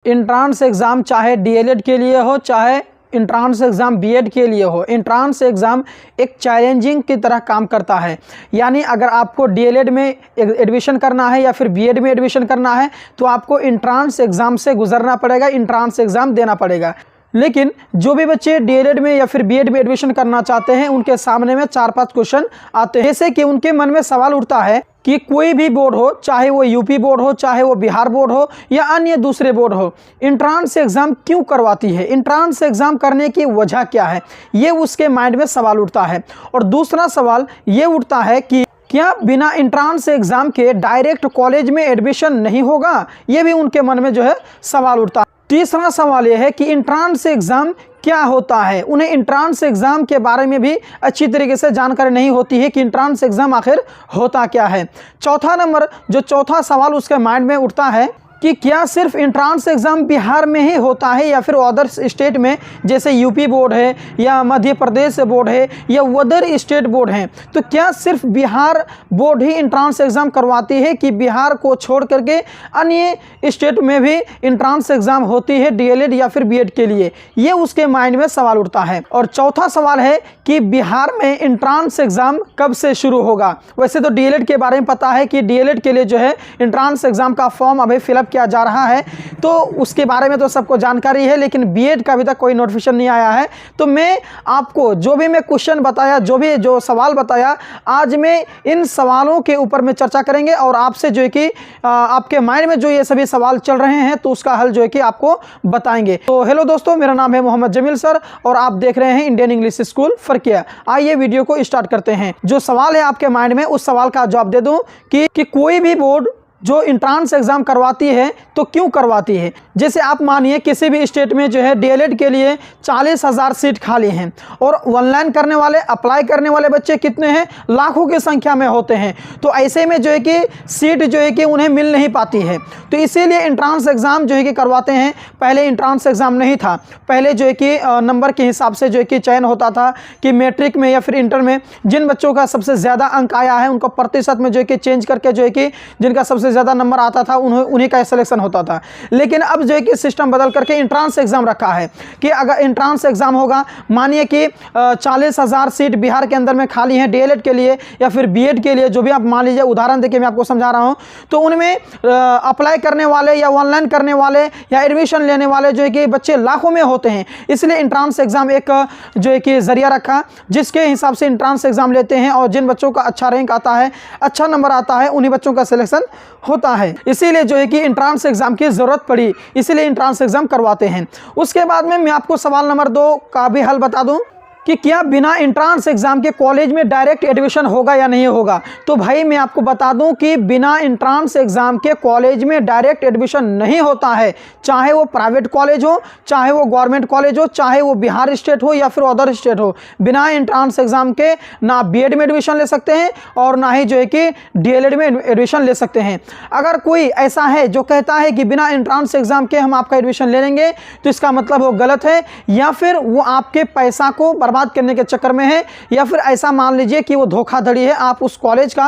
Entrance exam चाहे DElEd के लिए हो, चाहे इंट्रांस एग्ज़ाम बीएड के लिए हो, इंट्रांस एग्ज़ाम एक चैलेंजिंग की तरह काम करता है। यानी अगर आपको डीएलएड में एडमिशन करना है या फिर बीएड में एडमिशन करना है तो आपको इंट्रांस एग्ज़ाम से गुजरना पड़ेगा, इंट्रांस एग्ज़ाम देना पड़ेगा। लेकिन जो भी बच्चे डीएलएड में या फिर बीएड में एडमिशन करना चाहते हैं उनके सामने में 4-5 क्वेश्चन आते हैं। जैसे कि उनके मन में सवाल उठता है कि कोई भी बोर्ड हो, चाहे वो यूपी बोर्ड हो, चाहे वो बिहार बोर्ड हो या अन्य दूसरे बोर्ड हो, इंट्रांस एग्ज़ाम क्यों करवाती है, इंट्रांस एग्ज़ाम करने की वजह क्या है, ये उसके माइंड में सवाल उठता है। और दूसरा सवाल ये उठता है कि क्या बिना इंट्रांस एग्ज़ाम के डायरेक्ट कॉलेज में एडमिशन नहीं होगा, ये भी उनके मन में जो है सवाल उठता है। तीसरा सवाल यह है कि इंट्रांस एग्ज़ाम क्या होता है, उन्हें इंट्रांस एग्ज़ाम के बारे में भी अच्छी तरीके से जानकारी नहीं होती है कि इंट्रांस एग्ज़ाम आखिर होता क्या है। चौथा सवाल उसके माइंड में उठता है कि क्या सिर्फ इंट्रांस एग्ज़ाम बिहार में ही होता है या फिर अदर स्टेट में, जैसे यूपी बोर्ड है या मध्य प्रदेश बोर्ड है या अदर स्टेट बोर्ड हैं, तो क्या सिर्फ बिहार बोर्ड ही इंट्रांस एग्ज़ाम करवाती है कि बिहार को छोड़ करके अन्य स्टेट में भी इंट्रांस एग्ज़ाम होती है डीएलएड या फिर बीएड के लिए, ये उसके माइंड में सवाल उठता है। और चौथा सवाल है कि बिहार में इंट्रांस एग्ज़ाम कब से शुरू होगा। वैसे तो डीएलएड के बारे में पता है कि डीएलएड के लिए जो है इंट्रांस एग्ज़ाम का फॉर्म अभी फिलअप किया जा रहा है, तो उसके बारे में तो सबको जानकारी है, लेकिन बीएड का अभी तक कोई नोटिफिकेशन नहीं आया है। तो मैं आपको जो भी मैं क्वेश्चन बताया, जो सवाल बताया, आज मैं इन सवालों के ऊपर में चर्चा करेंगे और आपसे जो है कि आपके माइंड में जो ये सभी सवाल चल रहे हैं तो उसका हल जो है कि आपको बताएंगे। तो हेलो दोस्तों, मेरा नाम है मोहम्मद जमील सर और आप देख रहे हैं इंडियन इंग्लिश स्कूल फरकिया। आइए वीडियो को स्टार्ट करते हैं। जो सवाल है आपके माइंड में, उस सवाल का जवाब दे दूं कि कोई भी बोर्ड जो इंट्रांस एग्ज़ाम करवाती है तो क्यों करवाती है। जैसे आप मानिए किसी भी स्टेट में जो है डीएलएड के लिए 40,000 सीट खाली हैं और ऑनलाइन करने वाले, अप्लाई करने वाले बच्चे कितने हैं, लाखों की संख्या में होते हैं। तो ऐसे में जो है कि सीट जो है कि उन्हें मिल नहीं पाती है, तो इसीलिए इंट्रांस एग्ज़ाम जो है कि करवाते हैं। पहले इंट्रांस एग्ज़ाम नहीं था, पहले जो है कि नंबर के हिसाब से जो है कि चयन होता था कि मैट्रिक में या फिर इंटर में जिन बच्चों का सबसे ज़्यादा अंक आया है उनको प्रतिशत में जो है कि चेंज करके जो है कि जिनका सबसे ज़्यादा नंबर आता था उन्हीं का सिलेक्शन होता था। लेकिन अब जो है कि सिस्टम बदल करके इंट्रांस एग्ज़ाम रखा है कि अगर इंट्रांस एग्ज़ाम होगा, मानिए कि 40,000 सीट बिहार के अंदर में खाली हैं डीएलएड के लिए या फिर बीएड के लिए, जो भी आप मान लीजिए, उदाहरण देखिए मैं आपको समझा रहा हूं, तो उनमें अप्लाई करने वाले या ऑनलाइन करने वाले या एडमिशन लेने वाले जो है कि बच्चे लाखों में होते हैं। इसलिए इंट्रांस एग्ज़ाम एक जो है कि जरिया रखा जिसके हिसाब से इंट्रांस एग्ज़ाम लेते हैं और जिन बच्चों का अच्छा रैंक आता है, अच्छा नंबर आता है, उन्हीं बच्चों का सिलेक्शन होता है। इसीलिए जो है कि इंट्रांस एग्ज़ाम की ज़रूरत पड़ी, इसीलिए इंट्रांस एग्ज़ाम करवाते हैं। उसके बाद में मैं आपको सवाल नंबर 2 का भी हल बता दूं कि क्या बिना इंट्रांस एग्ज़ाम के कॉलेज में डायरेक्ट एडमिशन होगा या नहीं होगा। तो भाई मैं आपको बता दूं कि बिना इंट्रांस एग्ज़ाम के कॉलेज में डायरेक्ट एडमिशन नहीं होता है, चाहे वो प्राइवेट कॉलेज हो, चाहे वो गवर्नमेंट कॉलेज हो, चाहे वो बिहार स्टेट हो या फिर अदर स्टेट हो। बिना इंट्रांस एग्ज़ाम के ना बीएड में एडमिशन ले सकते हैं और ना ही जो है कि डीएलएड में एडमिशन ले सकते हैं। अगर कोई ऐसा है जो कहता है कि बिना इंट्रांस एग्ज़ाम के हम आपका एडमिशन ले लेंगे, तो इसका मतलब वो गलत है, या फिर वो आपके पैसा को बर्बाद करने के चक्कर में है, या फिर ऐसा मान लीजिए कि वो धोखाधड़ी है। आप उस कॉलेज का,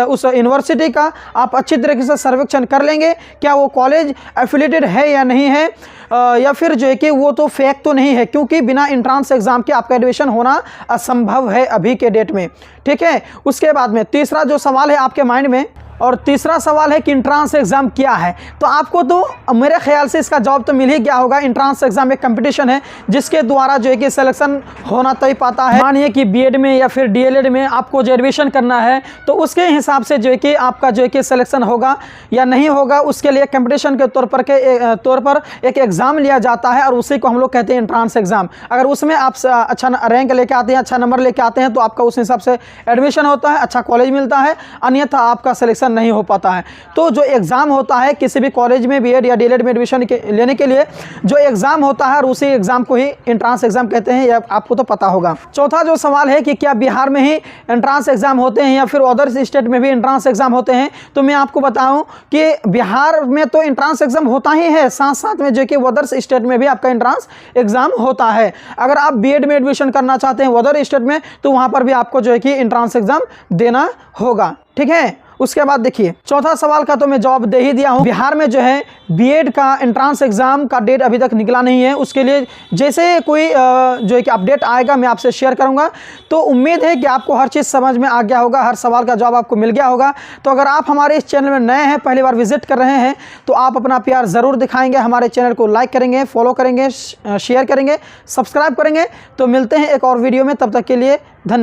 उस यूनिवर्सिटी का आप अच्छी तरीके से सर्वेक्षण कर लेंगे, क्या वो कॉलेज एफिलिएटेड है या नहीं है, या फिर जो है कि वो तो फेक तो नहीं है, क्योंकि बिना इंट्रांस एग्ज़ाम के आपका एडमिशन होना असंभव है अभी के डेट में। ठीक है। उसके बाद में तीसरा जो सवाल है आपके माइंड में, और तीसरा सवाल है कि इंट्रांस एग्ज़ाम क्या है। तो आपको तो मेरे ख्याल से इसका जवाब तो मिल ही गया होगा। इंट्रांस एग्ज़ाम एक कंपटीशन है जिसके द्वारा जो है कि सिलेक्शन होना तय पाता है। मानिए कि बीएड में या फिर डीएलएड में आपको जो एडमिशन करना है, तो उसके हिसाब से जो है कि आपका जो है कि सिलेक्शन होगा या नहीं होगा, उसके लिए कंपटीशन के तौर पर एक एग्ज़ाम लिया जाता है और उसी को हम लोग कहते हैं इंट्रांस एग्ज़ाम। अगर उसमें आप अच्छा रैंक लेके आते हैं, अच्छा नंबर लेके आते हैं, तो आपका उस हिसाब से एडमिशन होता है, अच्छा कॉलेज मिलता है, अन्यथा आपका सिलेक्शन नहीं हो पाता है। तो जो एग्ज़ाम होता है किसी भी कॉलेज में बीएड या डीएलएड में एडमिशन लेने के लिए जो एग्ज़ाम होता है, और उसी एग्ज़ाम को ही इंट्रांस एग्ज़ाम कहते हैं, यह आपको तो पता होगा। चौथा जो सवाल है कि क्या बिहार में ही इंट्रांस एग्ज़ाम होते हैं या फिर अदर स्टेट में भी इंट्रांस एग्ज़ाम होते हैं, तो मैं आपको बताऊं कि बिहार में तो इंट्रांस एग्ज़ाम होता ही है, साथ साथ में जो कि अदर स्टेट में भी आपका इंट्रांस एग्ज़ाम होता है। अगर आप बीएड में एडमिशन करना चाहते हैं अदर स्टेट में, तो वहाँ पर भी आपको जो है कि इंट्रांस एग्ज़ाम देना होगा। ठीक है। उसके बाद देखिए चौथा सवाल का तो मैं जवाब दे ही दिया हूँ। बिहार में जो है बीएड का एंट्रेंस एग्जाम का डेट अभी तक निकला नहीं है, उसके लिए जैसे कोई जो है कि अपडेट आएगा मैं आपसे शेयर करूंगा। तो उम्मीद है कि आपको हर चीज़ समझ में आ गया होगा, हर सवाल का जवाब आपको मिल गया होगा। तो अगर आप हमारे इस चैनल में नए हैं, पहली बार विजिट कर रहे हैं, तो आप अपना प्यार ज़रूर दिखाएंगे, हमारे चैनल को लाइक करेंगे, फॉलो करेंगे, शेयर करेंगे, सब्सक्राइब करेंगे। तो मिलते हैं एक और वीडियो में, तब तक के लिए धन्यवाद।